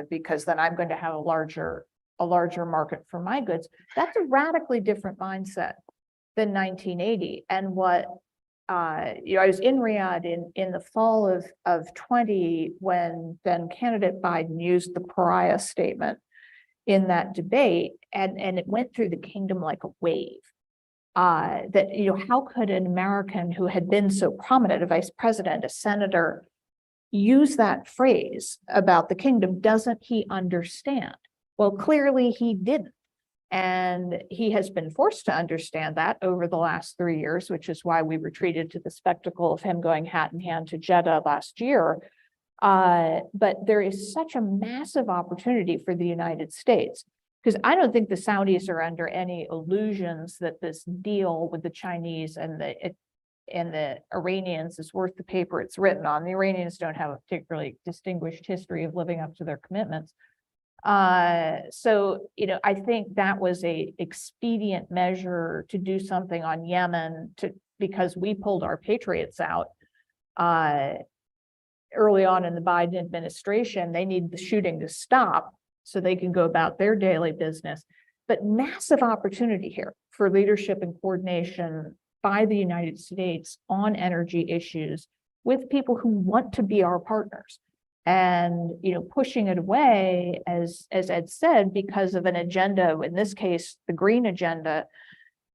because then I'm going to have a larger market for my goods. That's a radically different mindset than 1980. And what I was in Riyadh in the fall of 20 when then candidate Biden used the pariah statement in that debate, and it went through the kingdom like a wave. That, how could an American who had been so prominent, a vice president, a senator, use that phrase about the kingdom? Doesn't he understand? Well, clearly he didn't. And he has been forced to understand that over the last 3 years, which is why we retreated to the spectacle of him going hat in hand to Jeddah last year. But there is such a massive opportunity for the United States, because I don't think the Saudis are under any illusions that this deal with the Chinese and the Iranians is worth the paper it's written on. The Iranians don't have a particularly distinguished history of living up to their commitments. So, I think that was a expedient measure to do something on Yemen because we pulled our Patriots out early on in the Biden administration. They need the shooting to stop so they can go about their daily business. But massive opportunity here for leadership and coordination by the United States on energy issues with people who want to be our partners. And, pushing it away, as Ed said, because of an agenda, in this case, the green agenda,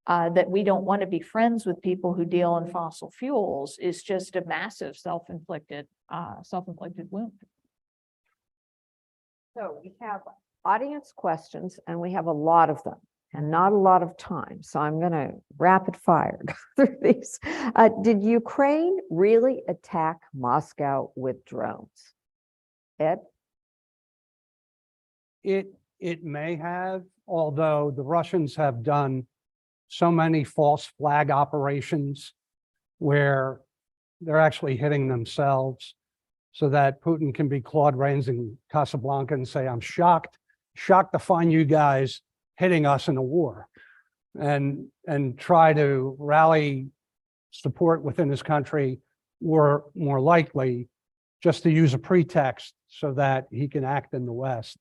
that we don't want to be friends with people who deal in fossil fuels, is just a massive self-inflicted wound. So we have audience questions, and we have a lot of them and not a lot of time. So I'm going to rapid fire go through these. Did Ukraine really attack Moscow with drones? Ed? It may have, although the Russians have done so many false flag operations where they're actually hitting themselves, so that Putin can be Claude Rains in Casablanca and say, I'm shocked to find you guys hitting us in a war, and try to rally support within his country, or more likely just to use a pretext so that he can act in the West.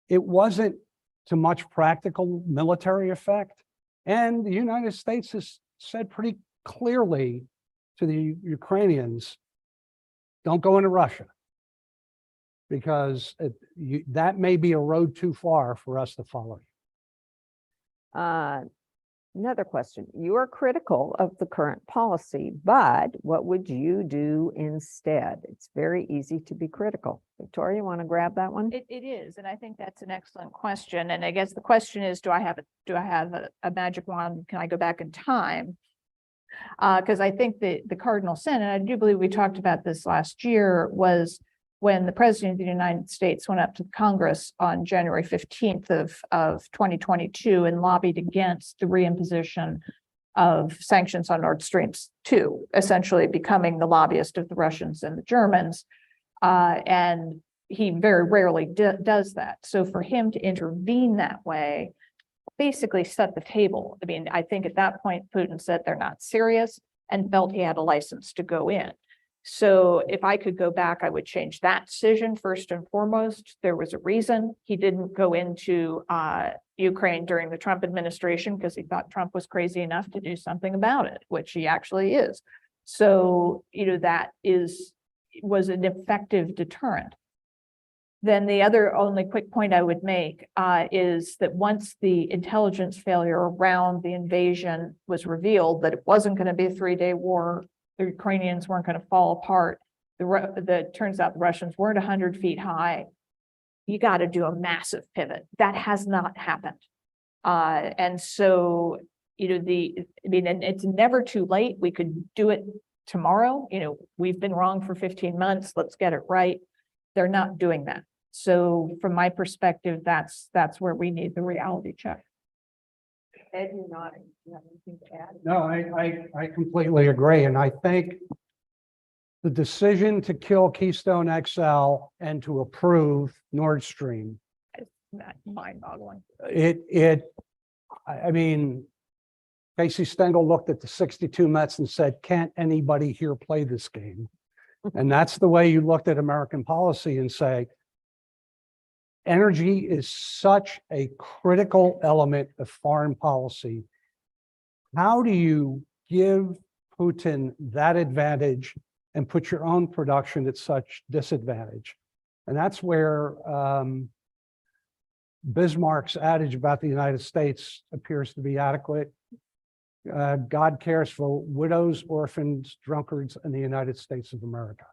It wasn't to much practical military effect. And the United States has said pretty clearly to the Ukrainians, don't go into Russia, because that may be a road too far for us to follow. Another question. You are critical of the current policy, but what would you do instead? It's very easy to be critical. Victoria, you want to grab that one? It is, and I think that's an excellent question. And I guess the question is, do I have a magic wand? Can I go back in time? Because I think the cardinal sin, and I do believe we talked about this last year, was when the president of the United States went up to Congress on January 15th of 2022 and lobbied against the reimposition of sanctions on Nord Stream 2, essentially becoming the lobbyist of the Russians and the Germans. And he very rarely does that. So for him to intervene that way basically set the table. I mean, I think at that point, Putin said they're not serious and felt he had a license to go in. So if I could go back, I would change that decision first and foremost. There was a reason he didn't go into Ukraine during the Trump administration, because he thought Trump was crazy enough to do something about it, which he actually is. So, that was an effective deterrent. Then the other only quick point I would make is that once the intelligence failure around the invasion was revealed, that it wasn't going to be a 3-day war, the Ukrainians weren't going to fall apart. Turns out the Russians weren't 100 feet high. You got to do a massive pivot. That has not happened. And so, and it's never too late. We could do it tomorrow. We've been wrong for 15 months. Let's get it right. They're not doing that. So from my perspective, that's where we need the reality check. Ed, you're nodding. Do you have anything to add? No, I completely agree. And I think the decision to kill Keystone XL and to approve Nord Stream, Mind-boggling. I mean, Casey Stengel looked at the 62 Mets and said, can't anybody here play this game? And that's the way you looked at American policy and say, energy is such a critical element of foreign policy. How do you give Putin that advantage and put your own production at such disadvantage? And that's where Bismarck's adage about the United States appears to be adequate. God cares for widows, orphans, drunkards in the United States of America,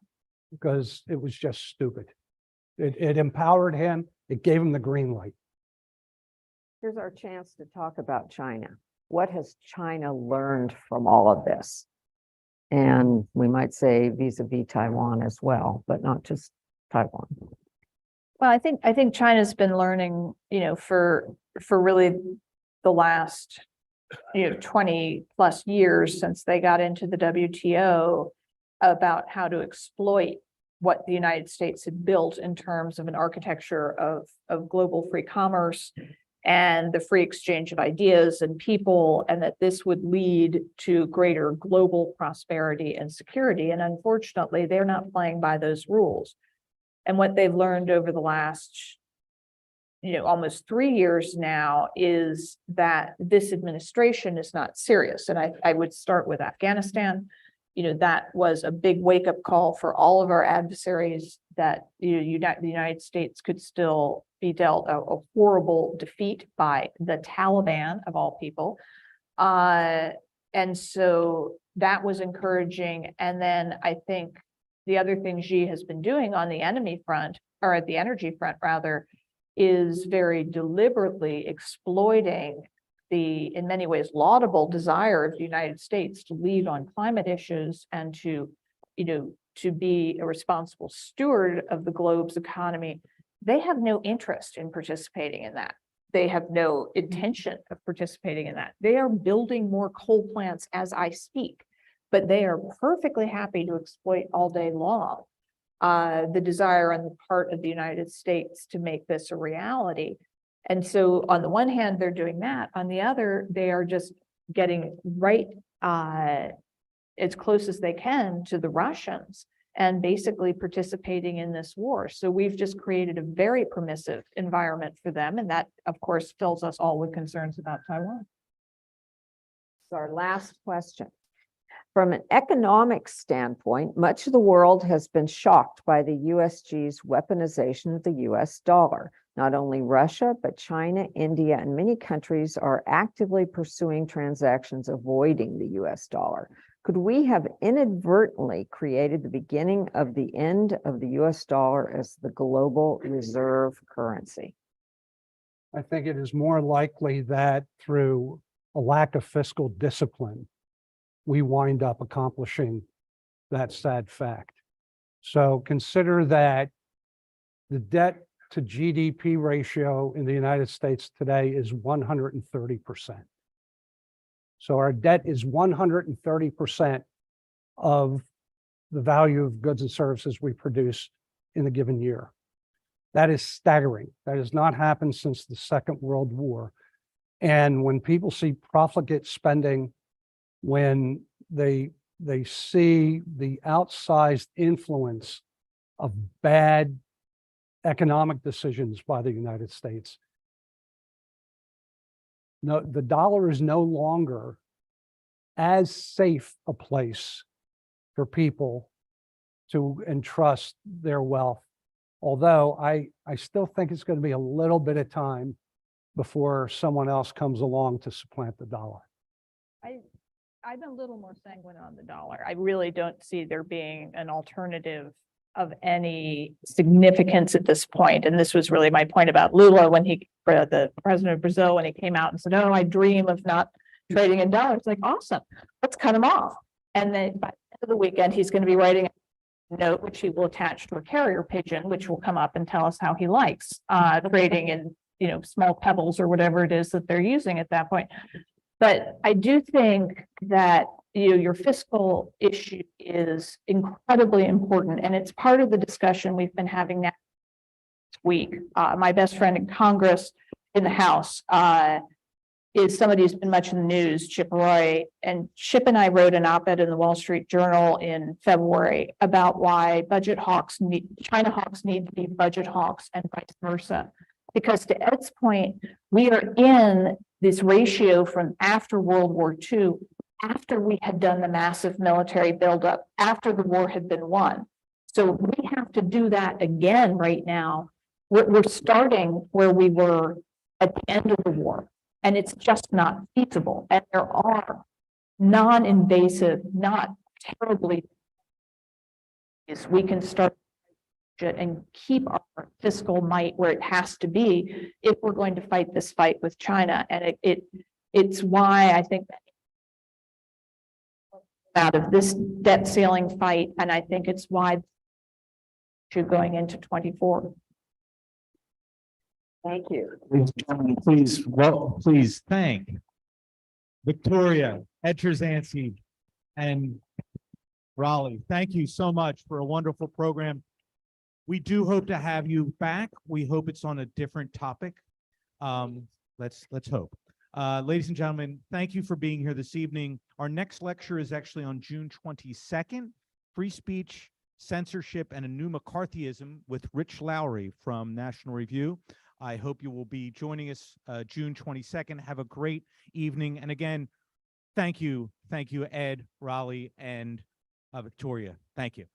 because it was just stupid. It empowered him. It gave him the green light. Here's our chance to talk about China. What has China learned from all of this? And we might say vis-a-vis Taiwan as well, but not just Taiwan. Well, I think China's been learning, for really the last, 20 plus years since they got into the WTO about how to exploit what the United States had built in terms of an architecture of global free commerce and the free exchange of ideas and people, and that this would lead to greater global prosperity and security. And unfortunately, they're not playing by those rules. And what they've learned over the last, almost 3 years now is that this administration is not serious. And I would start with Afghanistan. That was a big wake-up call for all of our adversaries that the United States could still be dealt a horrible defeat by the Taliban, of all people. And so that was encouraging. And then I think the other thing Xi has been doing on the enemy front, or at the energy front rather, is very deliberately exploiting the, in many ways, laudable desire of the United States to lead on climate issues and to be a responsible steward of the globe's economy. They have no interest in participating in that. They have no intention of participating in that. They are building more coal plants as I speak, but they are perfectly happy to exploit all day long the desire on the part of the United States to make this a reality. And so on the one hand, they're doing that. On the other, they are just getting right as close as they can to the Russians and basically participating in this war. So we've just created a very permissive environment for them. And that, of course, fills us all with concerns about Taiwan. So our last question. From an economic standpoint, much of the world has been shocked by the USG's weaponization of the US dollar. Not only Russia, but China, India, and many countries are actively pursuing transactions avoiding the US dollar. Could we have inadvertently created the beginning of the end of the US dollar as the global reserve currency? I think it is more likely that through a lack of fiscal discipline, we wind up accomplishing that sad fact. So consider that the debt to GDP ratio in the United States today is 130%. So our debt is 130% of the value of goods and services we produce in a given year. That is staggering. That has not happened since the Second World War. And when people see profligate spending, when they see the outsized influence of bad economic decisions by the United States, no, the dollar is no longer as safe a place for people to entrust their wealth. Although I still think it's going to be a little bit of time before someone else comes along to supplant the dollar. I'm a little more sanguine on the dollar. I really don't see there being an alternative of any significance at this point. And this was really my point about Lula when the president of Brazil, when he came out and said, "Oh, I dream of not trading in dollars." Like, awesome, let's cut him off. And then by the end of the weekend, he's going to be writing a note, which he will attach to a carrier pigeon, which will come up and tell us how he likes trading in small pebbles or whatever it is that they're using at that point. But I do think that, your fiscal issue is incredibly important, and it's part of the discussion we've been having now this week. My best friend in Congress, in the House, is somebody who's been much in the news, Chip Roy. And Chip and I wrote an op-ed in the Wall Street Journal in February about why China hawks need to be budget hawks and vice versa. Because to Ed's point, we are in this ratio from after World War II, after we had done the massive military buildup, after the war had been won. So we have to do that again right now. We're starting where we were at the end of the war, and it's just not feasible. And there are non-invasive, not terribly, we can start and keep our fiscal might where it has to be if we're going to fight this fight with China. And it's why I think that out of this debt ceiling fight, and I think it's why you're going into 24. Thank you. Please thank Victoria, Ed Turzanski, and Rollie. Thank you so much for a wonderful program. We do hope to have you back. We hope it's on a different topic. Let's hope. Ladies and gentlemen, thank you for being here this evening. Our next lecture is actually on June 22nd, Free Speech, Censorship, and a New McCarthyism with Rich Lowry from National Review. I hope you will be joining us June 22nd. Have a great evening. And again, thank you, Ed, Rollie, and Victoria. Thank you.